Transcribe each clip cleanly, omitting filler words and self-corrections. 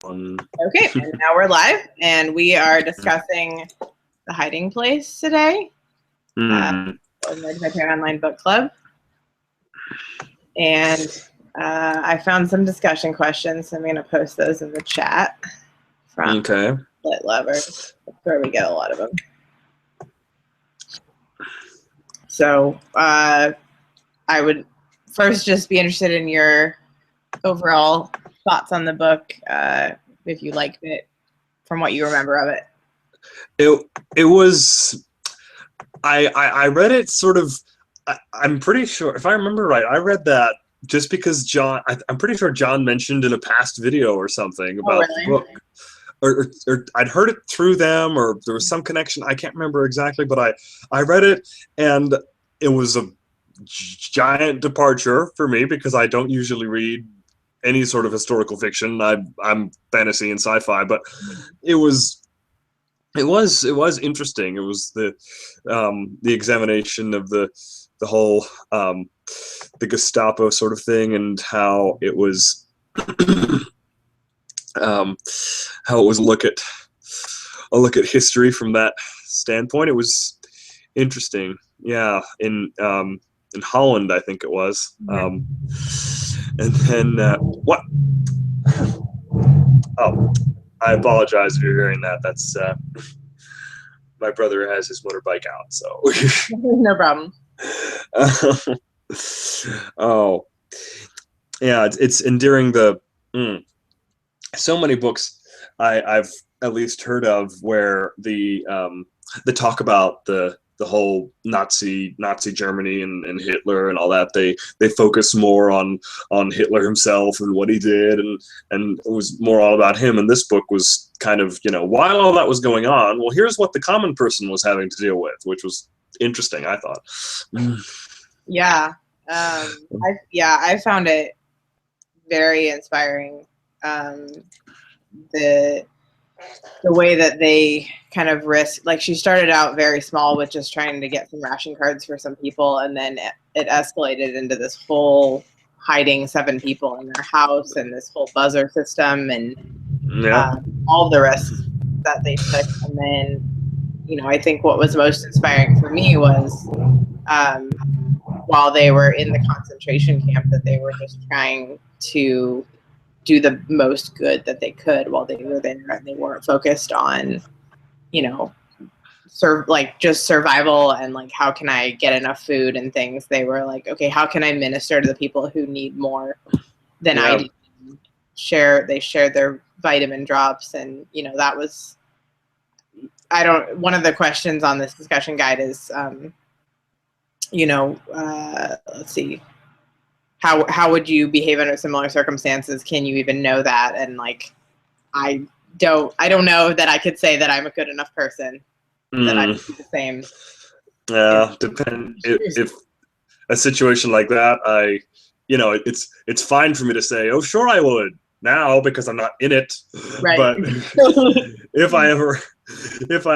Okay, and now we're live, and we are discussing The Hiding Place today. Of My Parent Online Book Club. And I found some discussion questions, so I'm going to post those in the chat from Lit Lovers. That's where we get a lot of them. So I would first just be interested in your overall thoughts on the book, if you liked it, from what you remember of it. It was, I read it sort of, I'm pretty sure, if I remember right, I read that just because John, I'm pretty sure John mentioned in a past video or something about the book. Or I'd heard it through them, or there was some connection. I can't remember exactly, but I read it, and it was a giant departure for me because I don't usually read any sort of historical fiction. I'm fantasy and sci-fi, but it was interesting. It was the examination of the whole the Gestapo sort of thing, and how it was look at history from that standpoint. It was interesting. Yeah, in Holland, I think it was. And then what? Oh, I apologize if you're hearing that. That's my brother has his motorbike out, so no problem. Oh, yeah, it's enduring the so many books I've at least heard of where the talk about the whole Nazi Germany and Hitler and all that, they focus more on Hitler himself and what he did, and it was more all about him. And this book was kind of, while all that was going on, well, here's what the common person was having to deal with, which was interesting, I thought. Yeah. I found it very inspiring. The way that they kind of risk, like, she started out very small with just trying to get some ration cards for some people, and then it escalated into this whole hiding 7 people in their house and this whole buzzer system and all the risks that they took. And then, I think what was most inspiring for me was while they were in the concentration camp, that they were just trying to do the most good that they could while they were there, and they weren't focused on, just survival and like, how can I get enough food and things. They were like, okay, how can I minister to the people who need more than I do? They shared their vitamin drops, and that was, one of the questions on this discussion guide is, let's see, how would you behave under similar circumstances? Can you even know that? And like, I don't know that I could say that I'm a good enough person that I would do the same. Yeah, depend if a situation like that, it's fine for me to say, oh, sure, I would now because I'm not in it. Right. But if I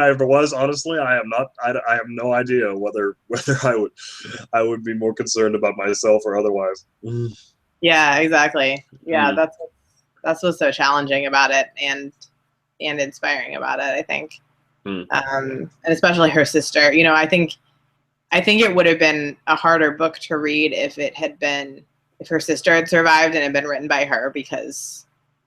ever was, honestly, I am not. I have no idea whether I would be more concerned about myself or otherwise. Yeah, exactly. Yeah, that's what's so challenging about it and inspiring about it, I think. And especially her sister. I think it would have been a harder book to read if her sister had survived and had been written by her, because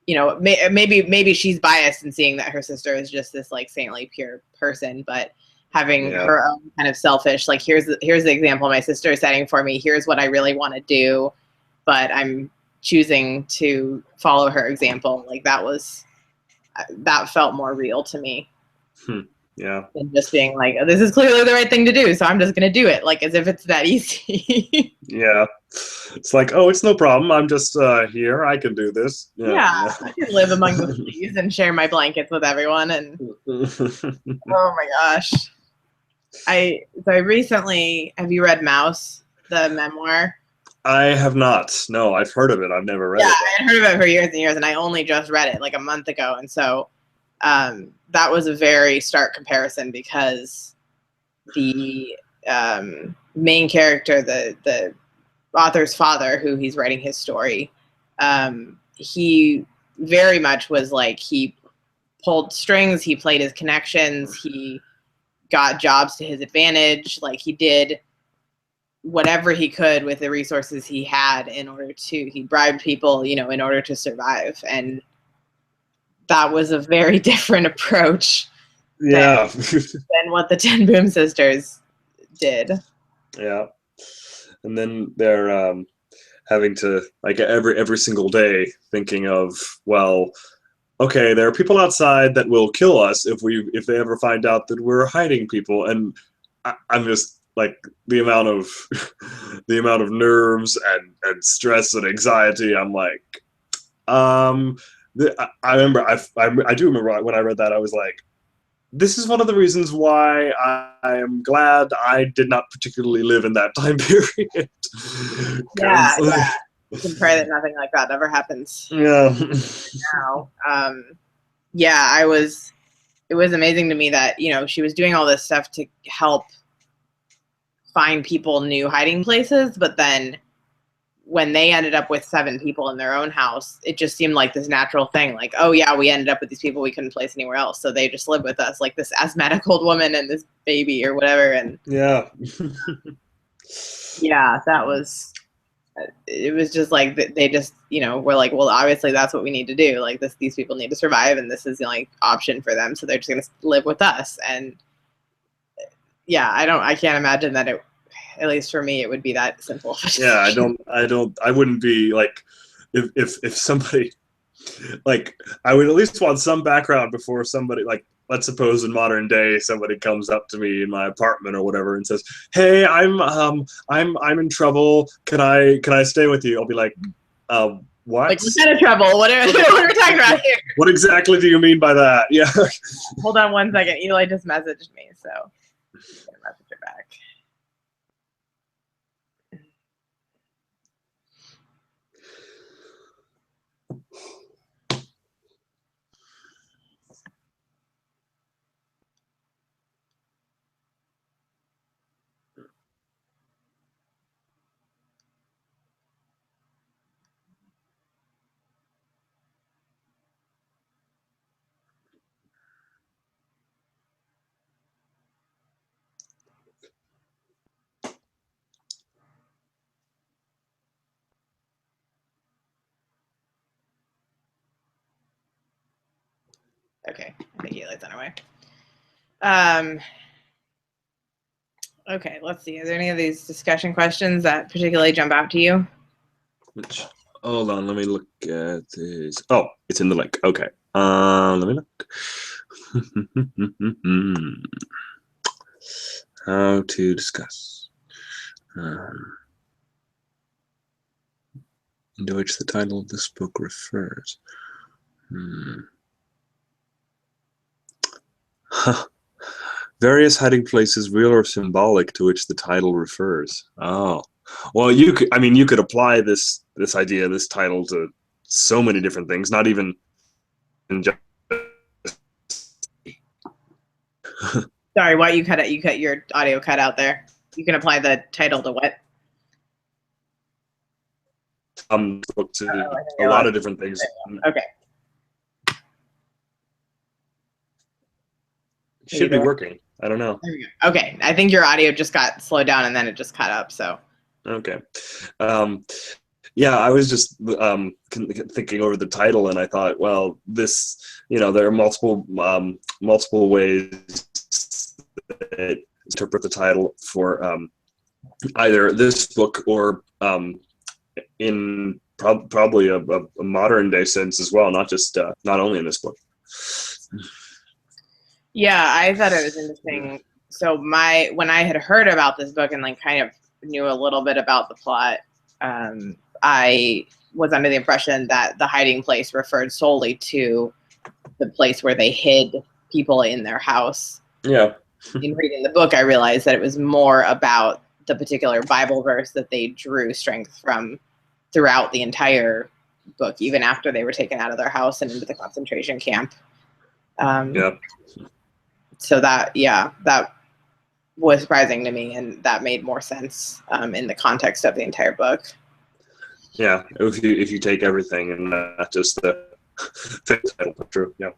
maybe she's biased in seeing that her sister is just this like saintly pure person, but having her own kind of selfish, like, here's the example my sister is setting for me, here's what I really want to do, but I'm choosing to follow her example. Like, that felt more real to me. Yeah. And just being like, this is clearly the right thing to do, so I'm just going to do it, like, as if it's that easy. Yeah. It's like, oh, it's no problem. I'm just here. I can do this. Yeah. I can live among the trees and share my blankets with everyone. And oh my gosh. I recently, have you read Mouse, the memoir? I have not. No, I've heard of it. I've never read it. Yeah, I had heard of it for years and years, and I only just read it like a month ago. And so that was a very stark comparison, because the main character, the author's father, who he's writing his story, he very much was like he pulled strings, he played his connections, he got jobs to his advantage, like he did whatever he could with the resources he had in order to, he bribed people, you know, in order to survive. And that was a very different approach than what the Ten Boom Sisters did. Yeah. And then they're having to, like, every single day thinking of, well, okay, there are people outside that will kill us if they ever find out that we're hiding people. And I'm just like, the amount of nerves and stress and anxiety. I'm like, I remember, I do remember when I read that, I was like, this is one of the reasons why I am glad I did not particularly live in that time period. Yeah. You can pray that nothing like that ever happens. Yeah. Now, yeah, it was amazing to me that, you know, she was doing all this stuff to help find people new hiding places, but then when they ended up with 7 people in their own house, it just seemed like this natural thing. Like, oh yeah, we ended up with these people we couldn't place anywhere else, so they just live with us, like this asthmatic old woman and this baby or whatever. And yeah, yeah, it was just like they just, you know, were like, well, obviously that's what we need to do. Like these people need to survive, and this is the only option for them, so they're just gonna live with us. And yeah, I can't imagine that it, at least for me, it would be that simple. Yeah, I wouldn't be like, if somebody, like, I would at least want some background before somebody, like, let's suppose in modern day somebody comes up to me in my apartment or whatever and says, hey, I'm in trouble, can I stay with you? I'll be like, what? Like, what kind of trouble? What are we talking about here? What exactly do you mean by that? Yeah. Hold on one second. Eli just messaged me, so I'm gonna message her back. Okay, I think Eli's on her way. Okay, let's see. Is there any of these discussion questions that particularly jump out to you? Hold on, let me look at this. Oh, it's in the link. Okay. Let me look. How to discuss. Into which the title of this book refers. Various hiding places, real or symbolic, to which the title refers. Oh, well, you could apply this idea, this title, to so many different things. Not even in just. Sorry, what you cut out? You cut your audio cut out there. You can apply the title to what? To a lot of different things. Okay. It should be working. I don't know. There we go. Okay, I think your audio just got slowed down and then it just cut up. So. Okay. Yeah, I was just thinking over the title, and I thought, well, this, there are multiple ways that interpret the title for either this book or in probably a modern day sense as well, not only in this book. Yeah, I thought it was interesting. So when I had heard about this book and kind of knew a little bit about the plot, I was under the impression that the hiding place referred solely to the place where they hid people in their house. Yeah. In reading the book, I realized that it was more about the particular Bible verse that they drew strength from throughout the entire book, even after they were taken out of their house and into the concentration camp. Yeah. So that was surprising to me, and that made more sense in the context of the entire book. Yeah, if you take everything and not just the True. Yeah.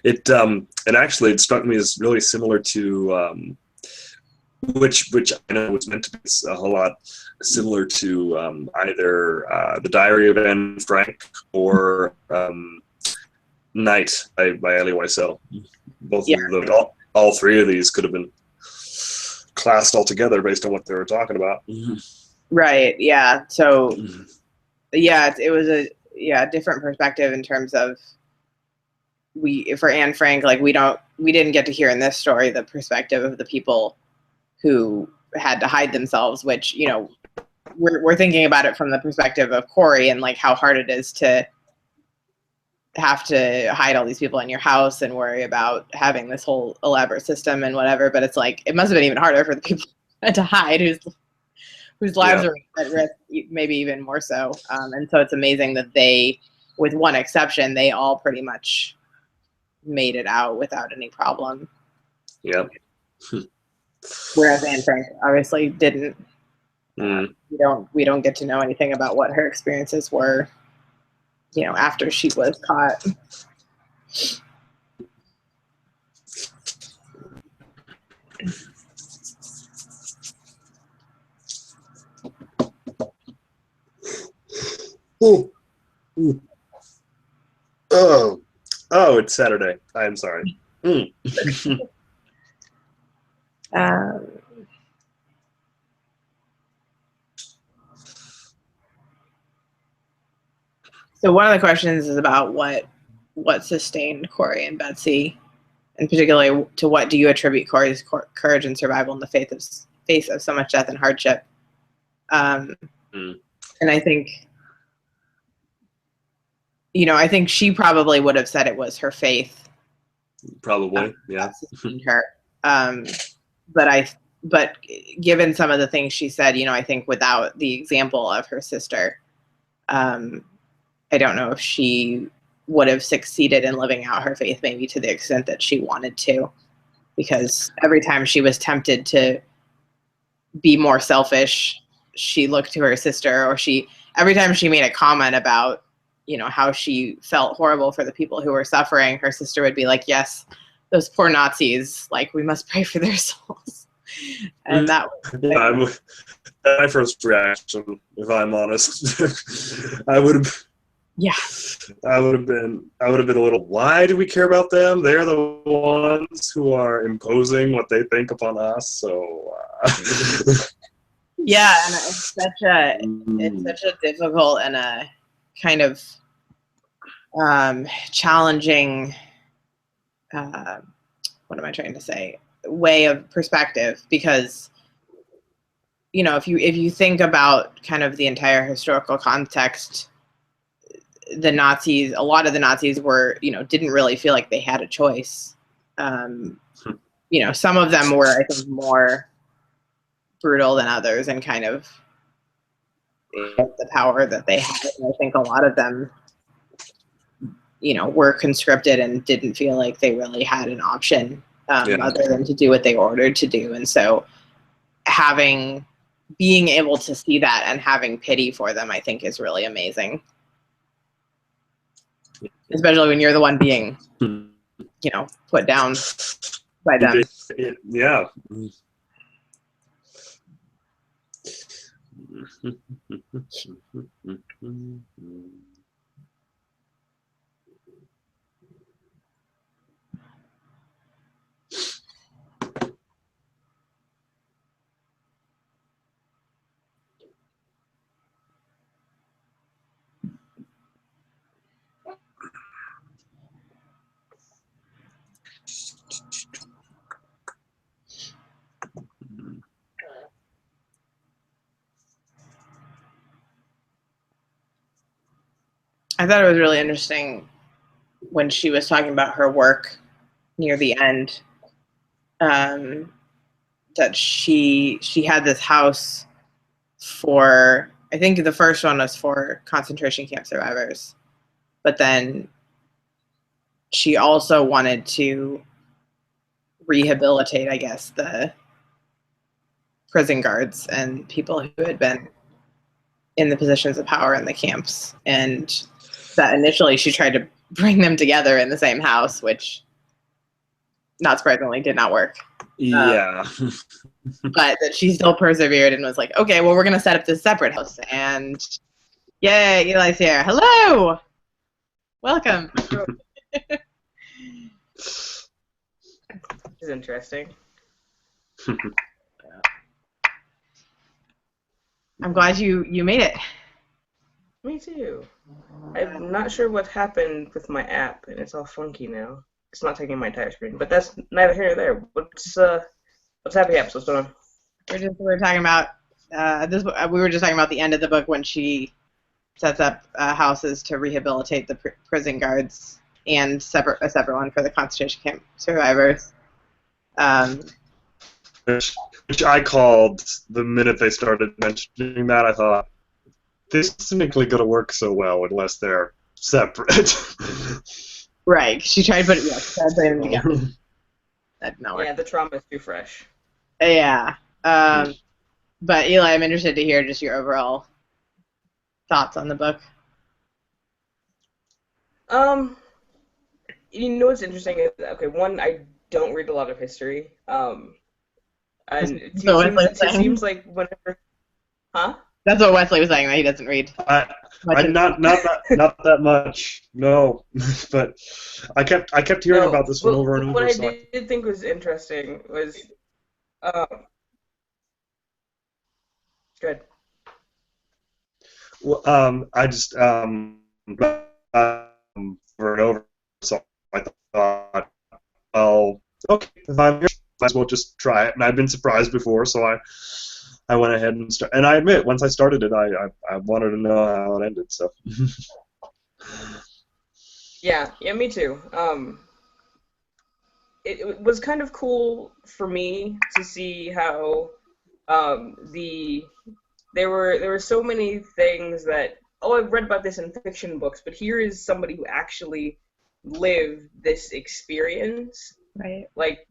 And actually it struck me as really similar to which I know was meant to be a whole lot similar to either The Diary of Anne Frank or Night by Elie Wiesel. Both of them, all three of these could have been classed all together based on what they were talking about. Right. Yeah. So yeah, it was a different perspective in terms of for Anne Frank, like we didn't get to hear in this story the perspective of the people who had to hide themselves, which, you know, we're thinking about it from the perspective of Corey and like how hard it is to have to hide all these people in your house and worry about having this whole elaborate system and whatever. But it's like, it must have been even harder for the people to hide whose lives are at risk, maybe even more so. And so it's amazing that they, with one exception, they all pretty much made it out without any problem. Yep. Whereas Anne Frank obviously didn't. We don't get to know anything about what her experiences were, you know, after she was caught. Oh, it's Saturday. I'm sorry. So one of the questions is about what sustained Corey and Betsy, and particularly to what do you attribute Corey's courage and survival in the face of so much death and hardship? And I think, you know, I think she probably would have said it was her faith. Probably, yeah. Her, but given some of the things she said, you know, I think without the example of her sister, I don't know if she would have succeeded in living out her faith maybe to the extent that she wanted to, because every time she was tempted to be more selfish, she looked to her sister, or every time she made a comment about, you know, how she felt horrible for the people who were suffering, her sister would be like, yes, those poor Nazis, like, we must pray for their souls. And that was my first reaction, if I'm honest. I would have been a little, why do we care about them? They're the ones who are imposing what they think upon us. So yeah, and it's such a difficult and a kind of challenging what am I trying to say? Way of perspective, because, you know, if you think about kind of the entire historical context, the Nazis, a lot of the Nazis were, you know, didn't really feel like they had a choice. You know, some of them were, I think, more brutal than others, and kind of the power that they had. And I think a lot of them, you know, were conscripted and didn't feel like they really had an option other than to do what they ordered to do. And so being able to see that and having pity for them, I think, is really amazing. Especially when you're the one being, you know, put down by them. Yeah. I thought it was really interesting when she was talking about her work near the end, that she had this house for, I think the first one was for concentration camp survivors, but then she also wanted to rehabilitate, I guess, the prison guards and people who had been in the positions of power in the camps. And that initially she tried to bring them together in the same house, which, not surprisingly, did not work. Yeah. But that she still persevered and was like, okay, well, we're going to set up this separate house. And yay, Eli's here. Hello! Welcome. This is interesting. I'm glad you made it. Me too. I'm not sure what happened with my app, and it's all funky now. It's not taking my entire screen, but that's neither here nor there. What's Happy Apps? What's going on? We were talking about we were just talking about the end of the book when she sets up houses to rehabilitate the prison guards and a separate one for the concentration camp survivors. Which I called the minute they started mentioning that. I thought, this isn't going to work so well unless they're separate. Right. She tried to put them together. That did not work. Yeah, the trauma is too fresh. Yeah. But Eli, I'm interested to hear just your overall thoughts on the book. You know what's interesting is, okay, one, I don't read a lot of history. And it seems like whenever, huh? That's what Wesley was saying, that he doesn't read. I'm not that much, no. But I kept hearing about this one over and over. What I did think was interesting was, good. Well, I just over and over, so I thought, well, okay, if I'm here, might as well just try it. And I've been surprised before, so I went ahead and started. And I admit, once I started it, I wanted to know how it ended. So. Yeah, me too. It was kind of cool for me to see how there were so many things that, I've read about this in fiction books, but here is somebody who actually lived this experience. Right. Like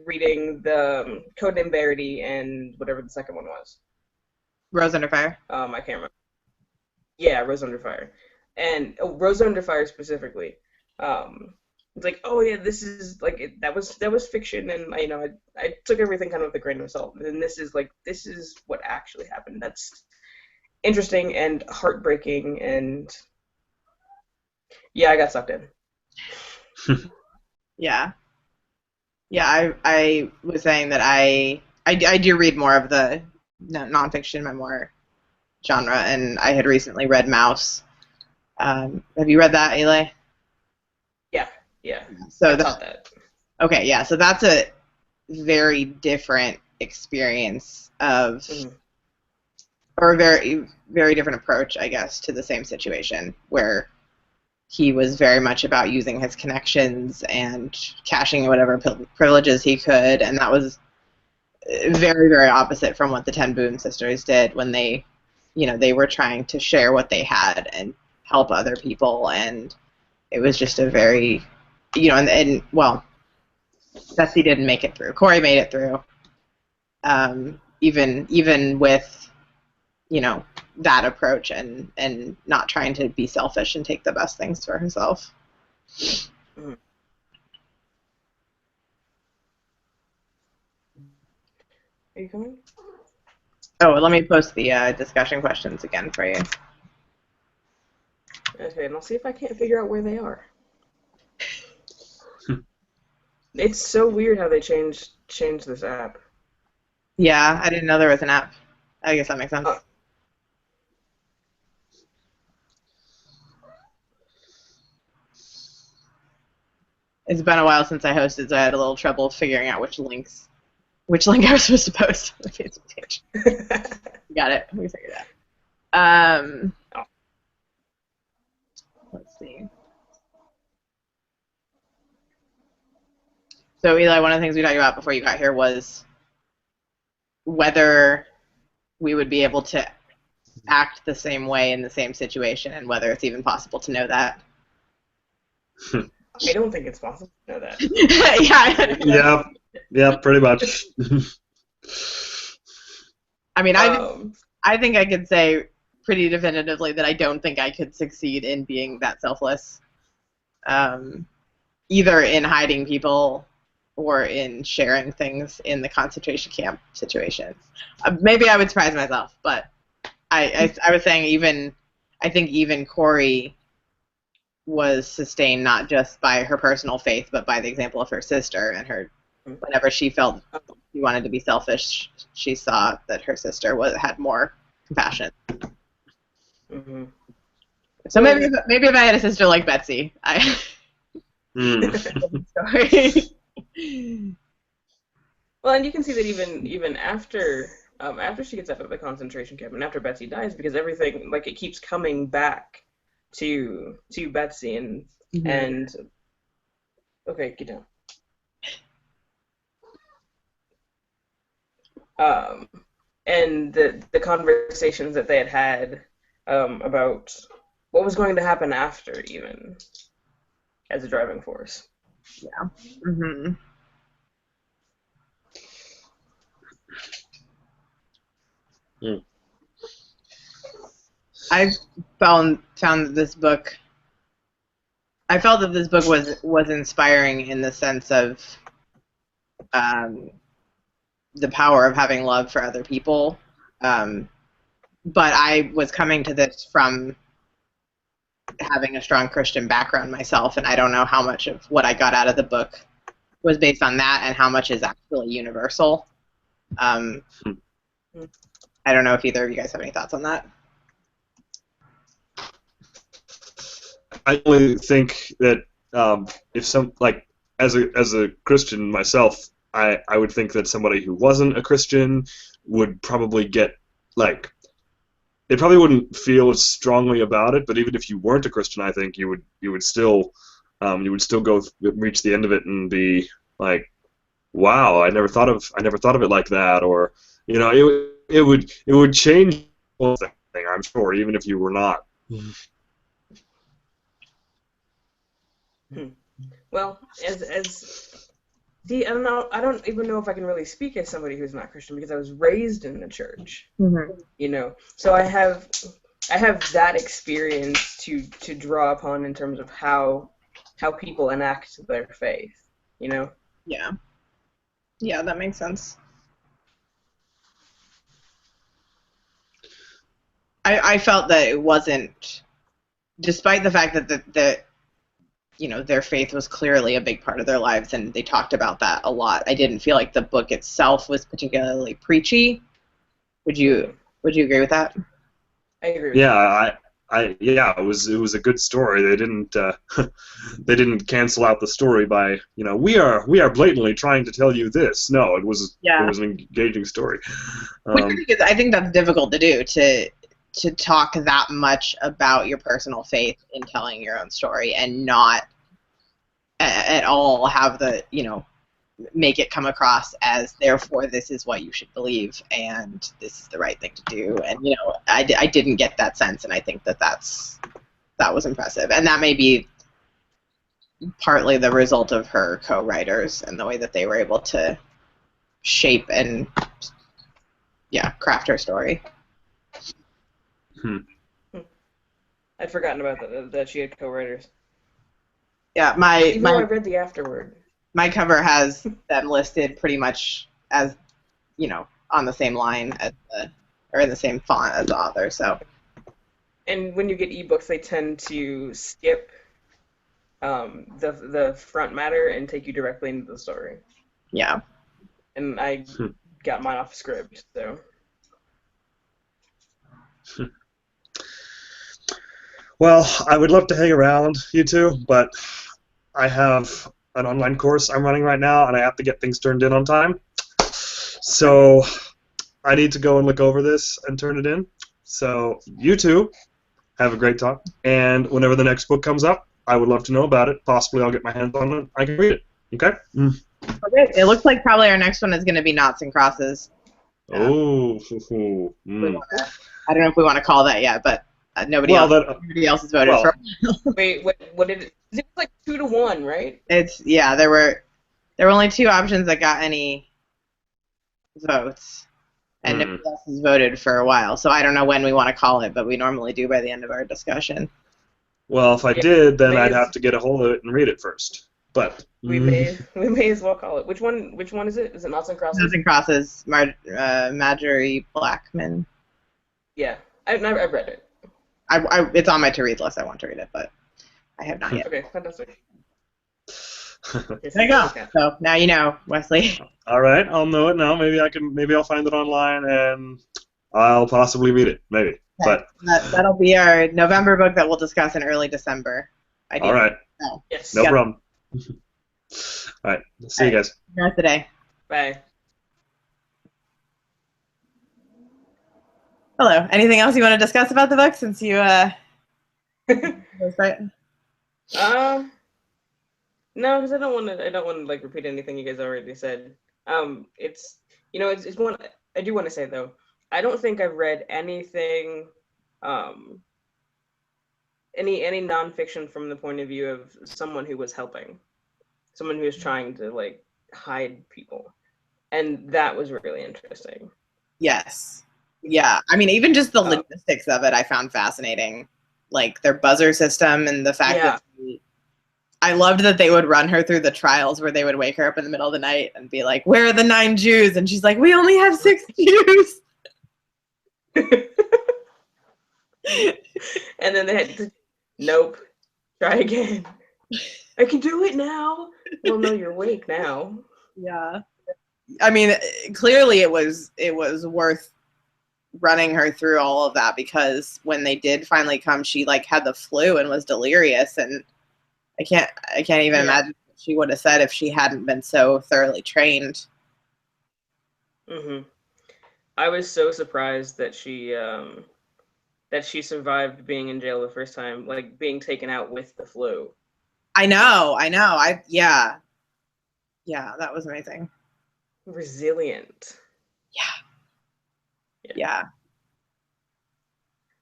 reading the Codename Verity and whatever the second one was. Rose Under Fire. I can't remember. Yeah, Rose Under Fire. And Rose Under Fire specifically. It's like, oh yeah, this is like that was fiction, and I took everything kind of with a grain of salt. And this is what actually happened. That's interesting and heartbreaking, and yeah, I got sucked in. Yeah. Yeah, I was saying that I do read more of the nonfiction memoir genre, and I had recently read Mouse. Have you read that, Eli? Yeah. So I thought that. Okay, yeah. So that's a very different experience of, or a very, very different approach, I guess, to the same situation, where he was very much about using his connections and cashing in whatever privileges he could, and that was very, very opposite from what the Ten Boom sisters did when they were trying to share what they had and help other people, and it was just a very, and Betsy didn't make it through. Corey made it through, even with, that approach and not trying to be selfish and take the best things for herself. Are you coming? Oh, let me post the discussion questions again for you. Okay, and I'll see if I can't figure out where they are. It's so weird how they changed this app. Yeah, I didn't know there was an app. I guess that makes sense. It's been a while since I hosted, so I had a little trouble figuring out which link I was supposed to post on the Facebook page. Got it. We figured it out. Let's see. So, Eli, one of the things we talked about before you got here was whether we would be able to act the same way in the same situation, and whether it's even possible to know that. I don't think it's possible to know that. Yeah, pretty much. I mean, I think I could say pretty definitively that I don't think I could succeed in being that selfless, either in hiding people or in sharing things in the concentration camp situation. Maybe I would surprise myself, but I was saying I think even Corey was sustained not just by her personal faith, but by the example of her sister, and whenever she felt she wanted to be selfish, she saw that her sister had more compassion. Mm-hmm. So maybe if I had a sister like Betsy, sorry. Well, and you can see that even after she gets out of the concentration camp and after Betsy dies, because everything, like, it keeps coming back to Betsy and okay, get down. And the conversations that they had about what was going to happen after, even as a driving force. Yeah. Mm-hmm. Mm. I found that this book. I felt that this book was inspiring in the sense of the power of having love for other people, but I was coming to this from having a strong Christian background myself, and I don't know how much of what I got out of the book was based on that and how much is actually universal. I don't know if either of you guys have any thoughts on that. I only think that if some, like, as a Christian myself, I would think that somebody who wasn't a Christian would probably get, like, they probably wouldn't feel as strongly about it, but even if you weren't a Christian, I think you would still go reach the end of it and be like, wow, I never thought of it like that, or, you know, it would change the whole thing, I'm sure, even if you were not. Well, see, I don't know. I don't even know if I can really speak as somebody who's not Christian because I was raised in the church. Mm-hmm. You know, so I have that experience to draw upon in terms of how people enact their faith. You know. Yeah. Yeah, that makes sense. I felt that it wasn't, despite the fact that you know, their faith was clearly a big part of their lives, and they talked about that a lot. I didn't feel like the book itself was particularly preachy. Would you agree with that? I agree. Yeah, it was a good story. They didn't cancel out the story by, you know, we are blatantly trying to tell you this. No, it was an engaging story. I think that's difficult to do, to talk that much about your personal faith in telling your own story and not at all have the, you know, make it come across as therefore this is what you should believe and this is the right thing to do. And, you know, I didn't get that sense, and I think that was impressive. And that may be partly the result of her co-writers and the way that they were able to shape and craft her story. I'd forgotten about that she had co-writers. Yeah, I read the afterword. My cover has them listed pretty much as, you know, on the same line or in the same font as the author. So. And when you get ebooks, they tend to skip the front matter and take you directly into the story. Yeah. And I got mine off script, so. Well, I would love to hang around, you two, but I have an online course I'm running right now, and I have to get things turned in on time. So I need to go and look over this and turn it in. So you two have a great talk, and whenever the next book comes up, I would love to know about it. Possibly I'll get my hands on it. I can read it. Okay? Okay. It looks like probably our next one is going to be Noughts and Crosses. Oh. I don't know if we want to call that yet, but Nobody else has voted for. Wait, what did it? It was like 2-1, right? There were only 2 options that got any votes, and nobody else has voted for a while. So I don't know when we want to call it, but we normally do by the end of our discussion. Well, if I did, then I'd have to get a hold of it and read it first. But we may as well call it. Which one is it? Is it Noughts and Crosses? Noughts and Crosses, Marjorie Blackman. Yeah, I've read it. It's on my to-read list. I want to read it, but I have not yet. Okay, fantastic. There you go. So now you know, Wesley. All right, I'll know it now. Maybe I'll find it online and I'll possibly read it. Maybe. Okay. But that'll be our November book that we'll discuss in early December. All right. So, yes. No problem. All right. See you guys. Have a nice day. Bye. Hello. Anything else you want to discuss about the book since you right? No, because I don't want to like repeat anything you guys already said. It's one I do want to say though. I don't think I've read anything, any nonfiction from the point of view of someone who was helping, someone who was trying to like hide people, and that was really interesting. Yes. Yeah. I mean, even just the logistics of it, I found fascinating. Like their buzzer system and the fact that I loved that they would run her through the trials where they would wake her up in the middle of the night and be like, "Where are the 9 Jews?" And she's like, "We only have 6 Jews." And then they had to, nope, try again. I can do it now. Well, no, you're awake now. Yeah. I mean, clearly it was worth running her through all of that, because when they did finally come, she like had the flu and was delirious, and I can't even imagine what she would have said if she hadn't been so thoroughly trained. Mhm. I was so surprised that she survived being in jail the first time, like being taken out with the flu. I know. Yeah, that was amazing. Resilient. Yeah.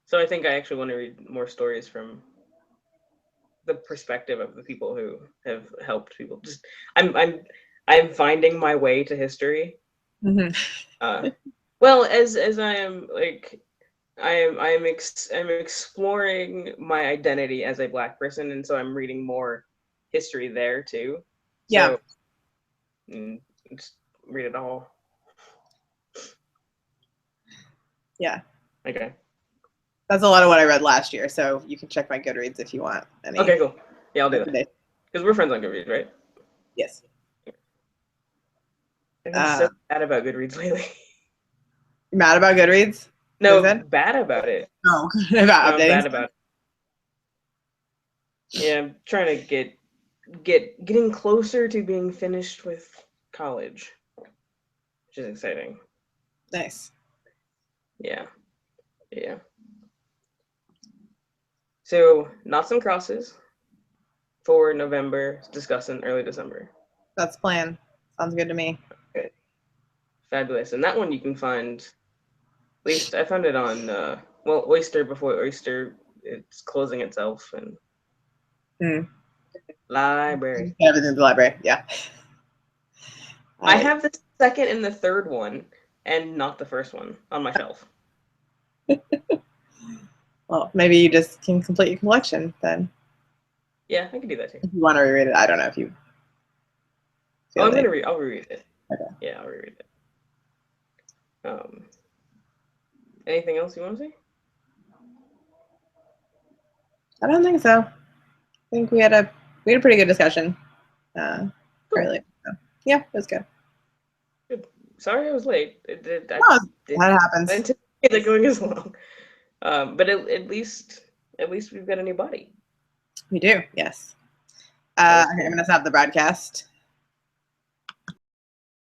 So I think I actually want to read more stories from the perspective of the people who have helped people. Just I'm finding my way to history. Mm-hmm. Well, as I am like I'm exploring my identity as a Black person, and so I'm reading more history there too. Yeah. So, just read it all. Yeah. Okay. That's a lot of what I read last year, so you can check my Goodreads if you want. Okay, cool. Yeah, I'll do that. Because we're friends on Goodreads, right? Yes. I've been so bad about Goodreads lately. You're mad about Goodreads? No, bad about it. Oh, about updating. Bad about it. Yeah, I'm trying to getting closer to being finished with college, which is exciting. Nice. Yeah. So, Noughts and Crosses for November, discussed in early December. That's plan. Sounds good to me. Okay. Fabulous. And that one you can find, at least I found it on, Oyster before Oyster, it's closing itself, and library. Everything's in the library, yeah. I have the second and the third one, and not the first one on my shelf. Well, maybe you just can complete your collection then. Yeah, I can do that too. If you want to reread it, I don't know if you. I'll reread it. Okay. Yeah, I'll reread it. Anything else you want to say? I don't think so. I think we had a pretty good discussion. Earlier. So, yeah, it was good. Good. Sorry I was late. That happens. I anticipated it going as long. But at least we've got a new body. We do, yes. Okay, I'm going to stop the broadcast.